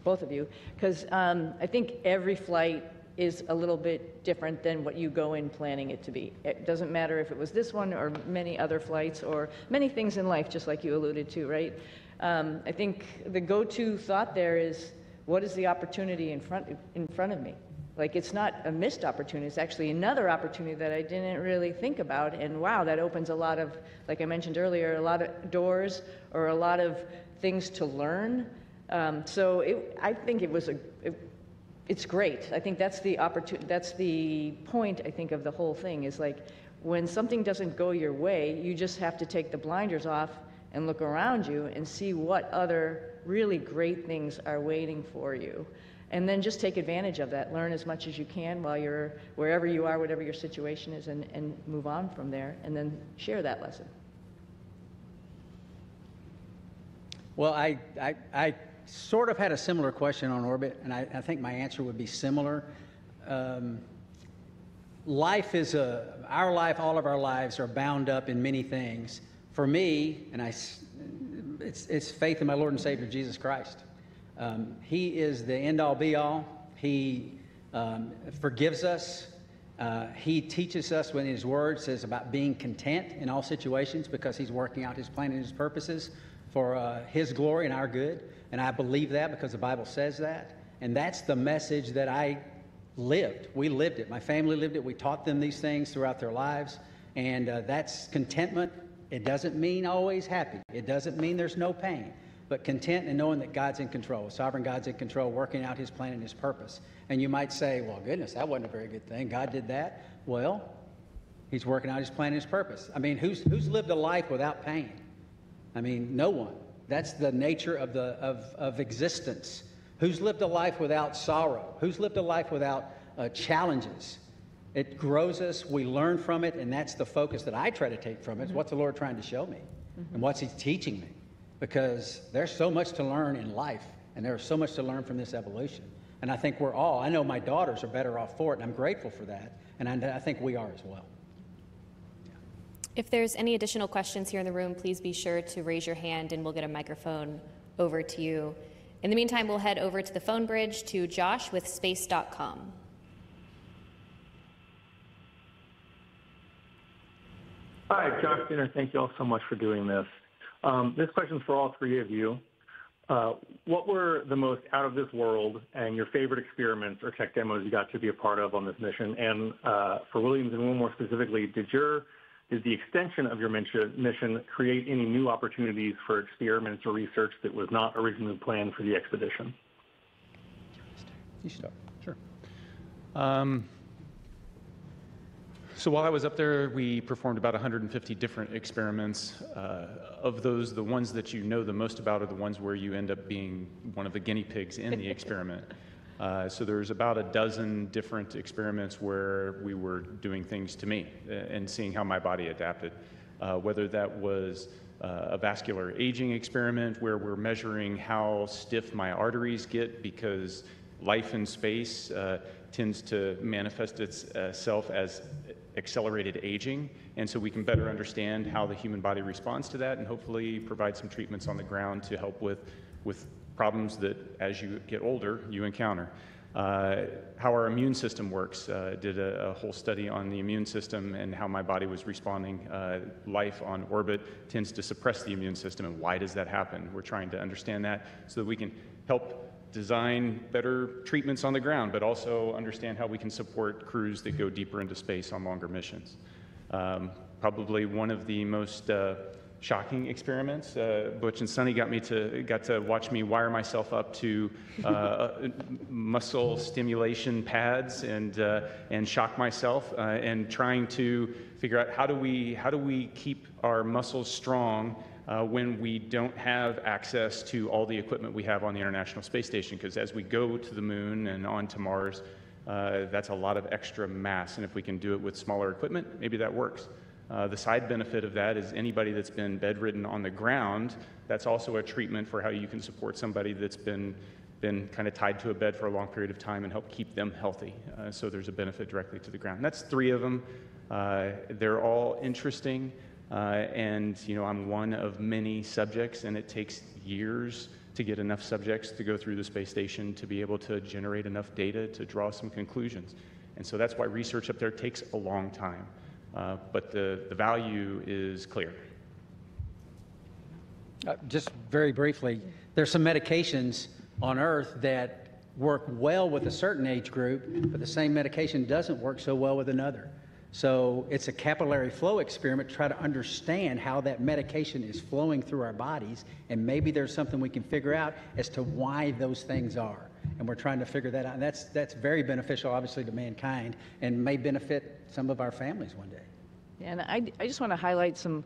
both of you, because I think every flight is a little bit different than what you go in planning it to be. It doesn't matter if it was this one or many other flights or many things in life, just like you alluded to, right? I think the go-to thought there is, what is the opportunity in front of me? Like, it's not a missed opportunity, it's actually another opportunity that I didn't really think about, and wow, that opens a lot of, like I mentioned earlier, a lot of doors or a lot of things to learn. I think it's great. I think that's the opportunity, that's the point, I think, of the whole thing, is like, when something doesn't go your way, you just have to take the blinders off and look around you and see what other really great things are waiting for you. And then just take advantage of that. Learn as much as you can while you're wherever you are, whatever your situation is, and move on from there, and then share that lesson. Well, I sort of had a similar question on orbit, and I think my answer would be similar. Life is our life, all of our lives are bound up in many things. For me, and it's faith in my Lord and Savior, Jesus Christ. He is the end-all, be-all. He forgives us. He teaches us when His Word says about being content in all situations, because He's working out His plan and His purposes for His glory and our good. And I believe that because the Bible says that. And that's the message that I lived. We lived it. My family lived it. We taught them these things throughout their lives. And that's contentment. It doesn't mean always happy. It doesn't mean there's no pain. But content and knowing that God's in control, sovereign God's in control, working out His plan and His purpose. And you might say, well, goodness, that wasn't a very good thing. God did that. Well, He's working out his plan and his purpose. I mean, who's lived a life without pain? I mean, no one. That's the nature of existence. Who's lived a life without sorrow? Who's lived a life without challenges? It grows us, we learn from it, and that's the focus that I try to take from it. What's the Lord trying to show me? And what's he teaching me? Because there's so much to learn in life, and there's so much to learn from this evolution. And I think I know my daughters are better off for it, and I'm grateful for that, and I think we are as well. If there's any additional questions here in the room, please be sure to raise your hand and we'll get a microphone over to you. In the meantime, we'll head over to the phone bridge to Josh with space.com. Hi, Josh Dinner. Thank you all so much for doing this. This question's for all three of you. What were the most out of this world and your favorite experiments or tech demos you got to be a part of on this mission? And for Williams and Wilmore specifically, did the extension of your mission create any new opportunities for experiments or research that was not originally planned for the expedition? You start. Sure. So while I was up there, we performed about 150 different experiments. Of those, the ones that you know the most about are the ones where you end up being one of the guinea pigs in the experiment. So there's about a dozen different experiments where we were doing things to me and seeing how my body adapted. Whether that was a vascular aging experiment where we're measuring how stiff my arteries get because life in space tends to manifest itself as accelerated aging, and so we can better understand how the human body responds to that and hopefully provide some treatments on the ground to help with problems that as you get older you encounter. How our immune system works, did a whole study on the immune system and how my body was responding. Life on orbit tends to suppress the immune system, and why does that happen? We're trying to understand that so that we can help design better treatments on the ground, but also understand how we can support crews that go deeper into space on longer missions. Probably one of the most shocking experiments. Butch and Suni got to watch me wire myself up to muscle stimulation pads and shock myself and trying to figure out how do we keep our muscles strong when we don't have access to all the equipment we have on the International Space Station, because as we go to the moon and on to Mars, that's a lot of extra mass, and if we can do it with smaller equipment, maybe that works. The side benefit of that is anybody that's been bedridden on the ground, that's also a treatment for how you can support somebody that's been kind of tied to a bed for a long period of time and help keep them healthy. So there's a benefit directly to the ground. And that's 3 of them. They're all interesting. And I'm one of many subjects, and it takes years to get enough subjects to go through the space station to be able to generate enough data to draw some conclusions. And so that's why research up there takes a long time. But the value is clear. Just very briefly, there's some medications on Earth that work well with a certain age group, but the same medication doesn't work so well with another. So it's a capillary flow experiment to try to understand how that medication is flowing through our bodies, and maybe there's something we can figure out as to why those things are. And we're trying to figure that out. And that's very beneficial, obviously, to mankind, and may benefit some of our families one day. And I just want to highlight some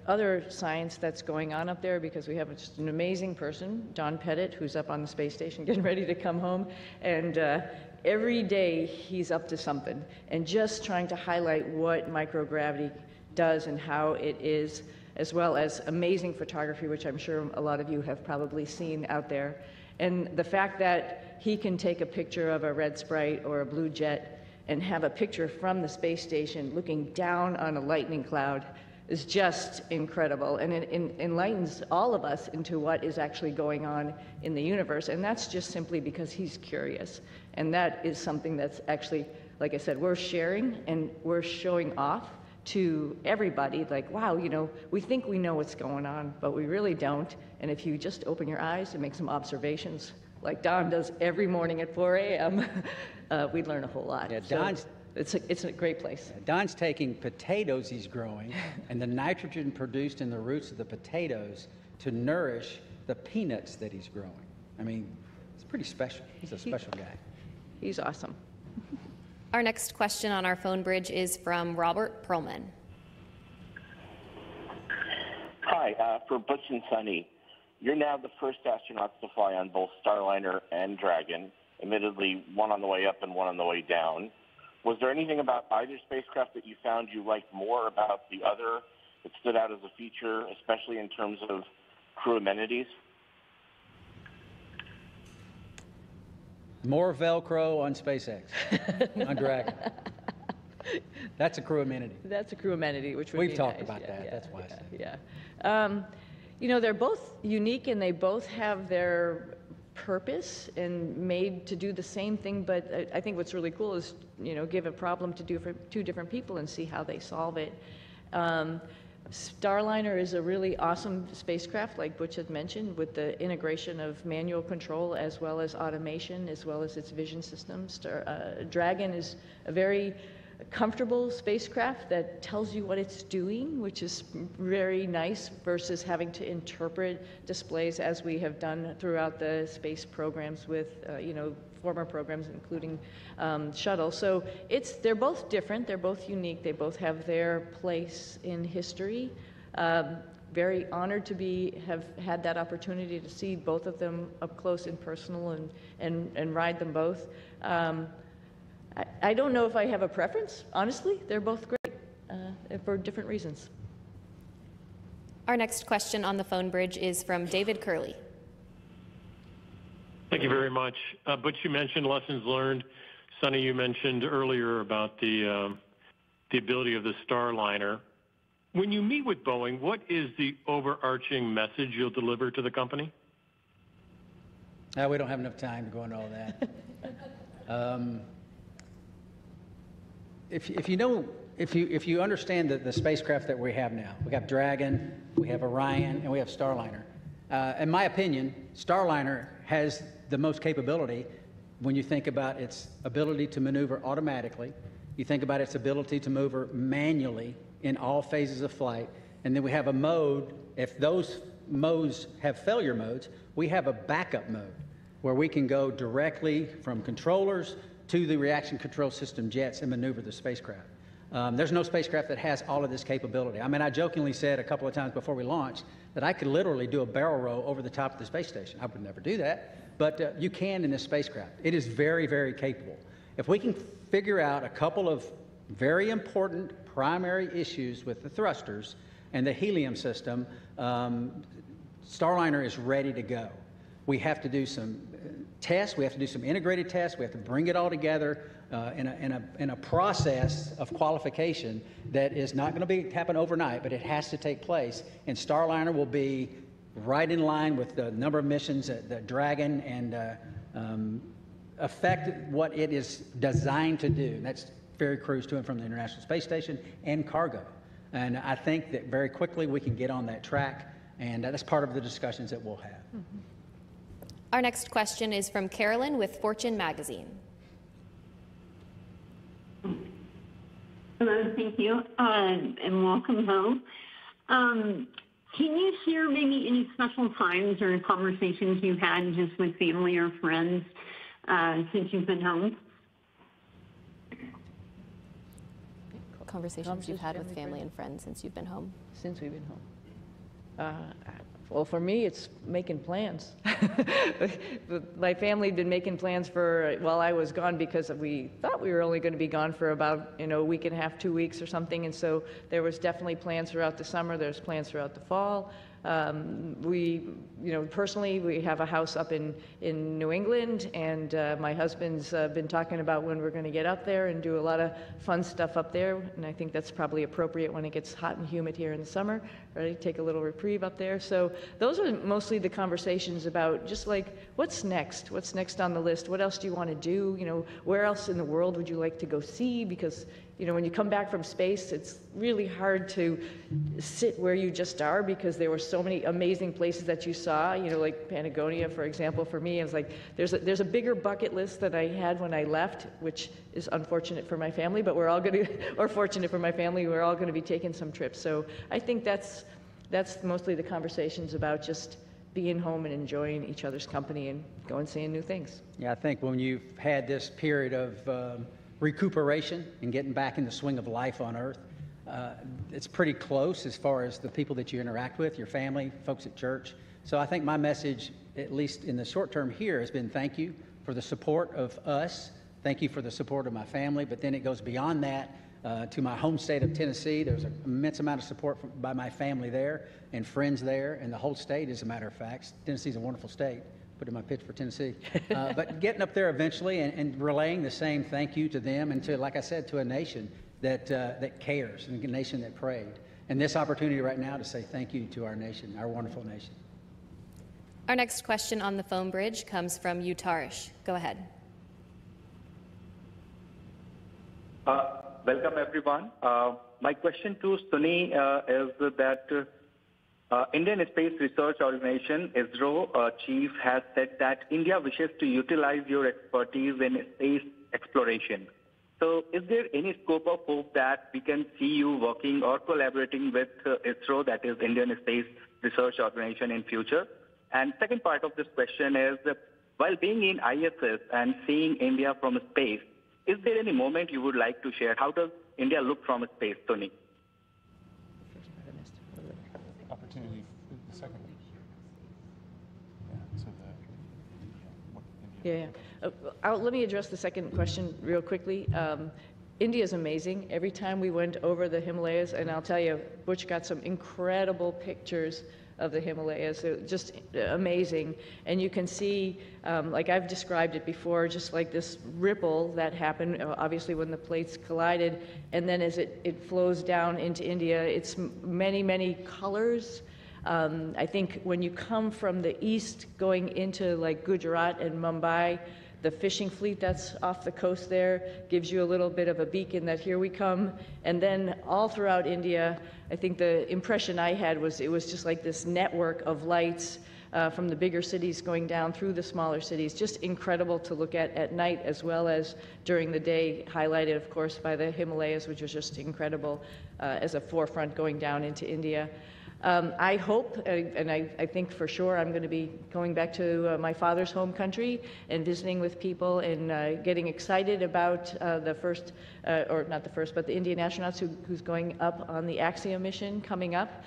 other science that's going on up there, because we have just an amazing person, John Pettit, who's up on the space station getting ready to come home. And every day he's up to something and just trying to highlight what microgravity does and how it is, as well as amazing photography, which I'm sure a lot of you have probably seen out there. And the fact that he can take a picture of a red sprite or a blue jet and have a picture from the space station looking down on a lightning cloud is just incredible, and it enlightens all of us into what is actually going on in the universe. And that's just simply because he's curious. And that is something that's actually, like I said, we're sharing and we're showing off to everybody, like, wow, we think we know what's going on, but we really don't. And if you just open your eyes and make some observations, like Don does every morning at 4 a.m., we'd learn a whole lot. Yeah, Don's, it's a great place. Don's taking potatoes he's growing and the nitrogen produced in the roots of the potatoes to nourish the peanuts that he's growing. I mean, it's pretty special. He's a special guy. He's awesome. Our next question on our phone bridge is from Robert Perlman. Hi, for Butch and Sunny, you're now the first astronauts to fly on both Starliner and Dragon, admittedly one on the way up and one on the way down. Was there anything about either spacecraft that you found you liked more about the other that stood out as a feature, especially in terms of crew amenities? More Velcro on SpaceX, on Dragon. That's a crew amenity. That's a crew amenity, which would We've be talked nice. about Yeah, that. yeah, That's why I said it. Yeah. You know, they're both unique and they both have their purpose and made to do the same thing, but I think what's really cool is, you know, give a problem to do for two different people and see how they solve it. Starliner is a really awesome spacecraft, like Butch had mentioned, with the integration of manual control as well as automation, as well as its vision systems. Dragon is a very comfortable spacecraft that tells you what it's doing, which is very nice versus having to interpret displays as we have done throughout the space programs with, you know, former programs, including shuttle. So they're both different, they're both unique, they both have their place in history. Very honored to have had that opportunity to see both of them up close and personal and ride them both. I don't know if I have a preference, honestly. They're both great for different reasons. Our next question on the phone bridge is from David Curley. Thank you very much. Butch, you mentioned lessons learned. Sunny, you mentioned earlier about the ability of the Starliner. When you meet with Boeing, what is the overarching message you'll deliver to the company? We don't have enough time to go into all that. If you understand the spacecraft that we have now, we have Dragon, we have Orion, and we have Starliner. In my opinion, Starliner has the most capability when you think about its ability to maneuver automatically, you think about its ability to maneuver manually in all phases of flight, and then we have a mode, if those modes have failure modes, we have a backup mode where we can go directly from controllers to the reaction control system jets and maneuver the spacecraft. There's no spacecraft that has all of this capability. I mean, I jokingly said a couple of times before we launched that I could literally do a barrel roll over the top of the space station. I would never do that, but you can in this spacecraft. It is very, very capable. If we can figure out a couple of very important primary issues with the thrusters and the helium system, Starliner is ready to go. We have to do some tests, we have to do some integrated tests, we have to bring it all together in a process of qualification that is not going to happen overnight, but it has to take place. And Starliner will be right in line with the number of missions that Dragon and affect what it is designed to do. And that's ferry crews to and from the International Space Station and cargo. And I think that very quickly we can get on that track, and that's part of the discussions that we'll have. Mm-hmm. Our next question is from Carolyn with Fortune Magazine. Hello, thank you, and welcome home. Can you share maybe any special times or conversations you've had just with family or friends since you've been home? Conversations you've had with family and friends since you've been home? Since we've been home. Well, for me, it's making plans. My family had been making plans while I was gone because we thought we were only going to be gone for about, a week and a half, 2 weeks or something. And so there was definitely plans throughout the summer. There's plans throughout the fall. Personally, we have a house up in New England, and my husband's been talking about when we're going to get up there and do a lot of fun stuff up there. And I think that's probably appropriate when it gets hot and humid here in the summer, right? Take a little reprieve up there. So those are mostly the conversations about just like, what's next? What's next on the list? What else do you want to do? Where else in the world would you like to go see? Because when you come back from space, it's really hard to sit where you just are because there were so many amazing places that you saw, like Patagonia, for example. For me, it's like there's a bigger bucket list than I had when I left, which is unfortunate for my family, but we're all going to, or fortunate for my family, we're all going to be taking some trips. So I think that's mostly the conversations about just being home and enjoying each other's company and going seeing new things. Yeah, I think when you've had this period of recuperation and getting back in the swing of life on Earth. It's pretty close as far as the people that you interact with, your family, folks at church. So I think my message, at least in the short term here, has been thank you for the support of us. Thank you for the support of my family. But then it goes beyond that to my home state of Tennessee. There's an immense amount of support by my family there and friends there, and the whole state, as a matter of fact. Tennessee's a wonderful state. Put in my pitch for Tennessee. But getting up there eventually and relaying the same thank you to them and to, like I said, to a nation that cares and a nation that prayed. And this opportunity right now to say thank you to our nation, our wonderful nation. Our next question on the phone bridge comes from Utarish. Go ahead. Welcome, everyone. My question to Suni is that Indian Space Research Organization, ISRO chief, has said that India wishes to utilize your expertise in space exploration. So is there any scope of hope that we can see you working or collaborating with ISRO, that is Indian Space Research Organization, in future? And second part of this question is, while being in ISS and seeing India from space, is there any moment you would like to share? How does India look from space, Tony? Opportunity, the second. Let me address the second question real quickly. India is amazing. Every time we went over the Himalayas, and I'll tell you, Butch got some incredible pictures of the Himalayas, just amazing. And you can see, like I've described it before, just like this ripple that happened, obviously when the plates collided, and then as it flows down into India, it's many, many colors. I think when you come from the east going into like Gujarat and Mumbai, the fishing fleet that's off the coast there gives you a little bit of a beacon that here we come. And then all throughout India, I think the impression I had was it was just like this network of lights from the bigger cities going down through the smaller cities. Just incredible to look at night as well as during the day, highlighted, of course, by the Himalayas, which was just incredible as a forefront going down into India. I hope, and I think for sure, I'm going to be going back to my father's home country and visiting with people and getting excited about the first, or not the first, but the Indian astronauts who's going up on the Axiom mission coming up.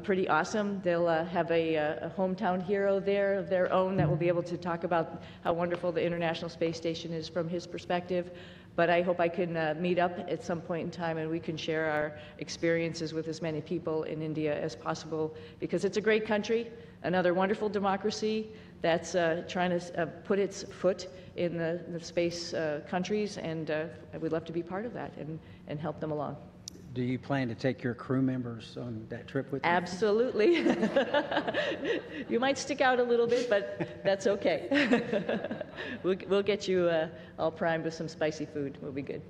Pretty awesome. They'll have a hometown hero there of their own that will be able to talk about how wonderful the International Space Station is from his perspective. But I hope I can meet up at some point in time and we can share our experiences with as many people in India as possible, because it's a great country, another wonderful democracy that's trying to put its foot in the space countries, and we'd love to be part of that and help them along. Do you plan to take your crew members on that trip with you? Absolutely. You might stick out a little bit, but that's okay. We'll get you all primed with some spicy food. We'll be good.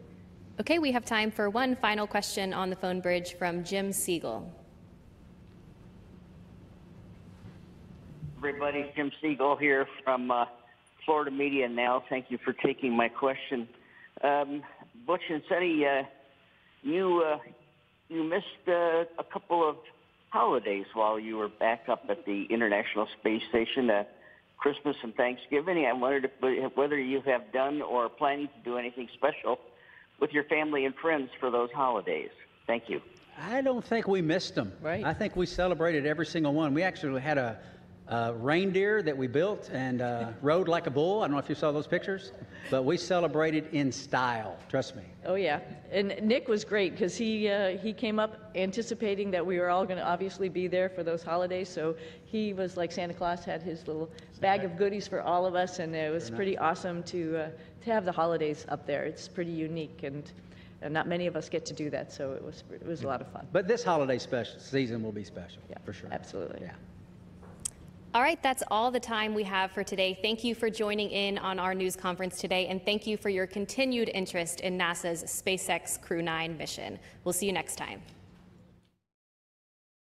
Okay, we have time for one final question on the phone bridge from Jim Siegel. Everybody, Jim Siegel here from Florida Media Now. Thank you for taking my question. Butch and Suni, you missed a couple of holidays while you were back up at the International Space Station, Christmas and Thanksgiving. I wondered whether you have done or are planning to do anything special with your family and friends for those holidays. Thank you. I don't think we missed them. Right. I think we celebrated every single one. We actually had a reindeer that we built and rode like a bull. I don't know if you saw those pictures, but we celebrated in style, trust me. Oh yeah, and Nick was great because he came up anticipating that we were all going to obviously be there for those holidays, so he was like Santa Claus, had his little bag of goodies for all of us, and it was pretty awesome to have the holidays up there. It's pretty unique, and not many of us get to do that, so it was a lot of fun. But this holiday season will be special, for sure. Absolutely. Yeah. All right, that's all the time we have for today. Thank you for joining in on our news conference today, and thank you for your continued interest in NASA's SpaceX Crew 9 mission. We'll see you next time.